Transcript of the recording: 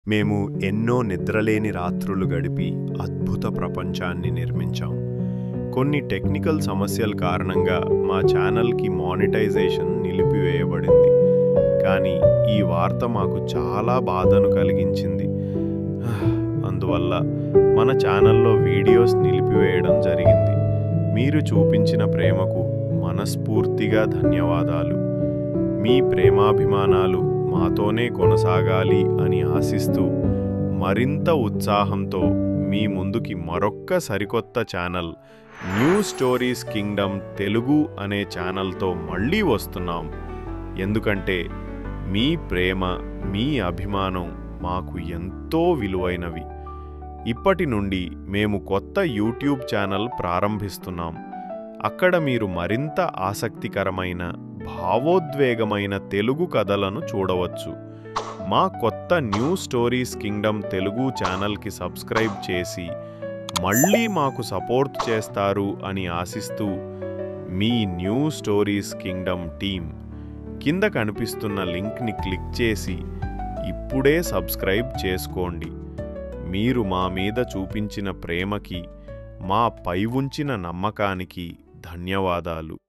మేము ఎన్నో నిద్రలేని రాత్రులు గడిపి అద్భుత ప్రపంచాన్ని నిర్మించాం. కొన్ని టెక్నికల్ సమస్యల కారణంగా మా ఛానల్కి మానిటైజేషన్ నిలిపివేయబడింది. కానీ ఈ వార్త మాకు చాలా బాధను కలిగించింది. అందువల్ల మన ఛానల్లో వీడియోస్ నిలిపివేయడం జరిగింది. మీరు చూపించిన ప్రేమకు మనస్ఫూర్తిగా ధన్యవాదాలు. మీ ప్రేమాభిమానాలు మాతోనే కొనసాగాలి అని ఆశిస్తూ మరింత ఉత్సాహంతో మీ ముందుకి మరొక్క సరికొత్త channel new stories Kingdom Telugu అనే ఛానల్తో మళ్ళీ వస్తున్నాం. ఎందుకంటే మీ ప్రేమ, మీ అభిమానం మాకు ఎంతో విలువైనవి. ఇప్పటి నుండి మేము కొత్త యూట్యూబ్ ఛానల్ ప్రారంభిస్తున్నాం. అక్కడ మీరు మరింత ఆసక్తికరమైన, భావోద్వేగమైన తెలుగు కథలను చూడవచ్చు. మా కొత్త న్యూ స్టోరీస్ కింగ్డమ్ తెలుగు ఛానల్కి సబ్స్క్రైబ్ చేసి మళ్ళీ మాకు సపోర్ట్ చేస్తారు అని ఆశిస్తూ మీ న్యూ స్టోరీస్ కింగ్డమ్ టీం. కింద కనిపిస్తున్న లింక్ని క్లిక్ చేసి ఇప్పుడే సబ్స్క్రైబ్ చేసుకోండి. మీరు మా మీద చూపించిన ప్రేమకి, మా పై ఉంచిన నమ్మకానికి ధన్యవాదాలు.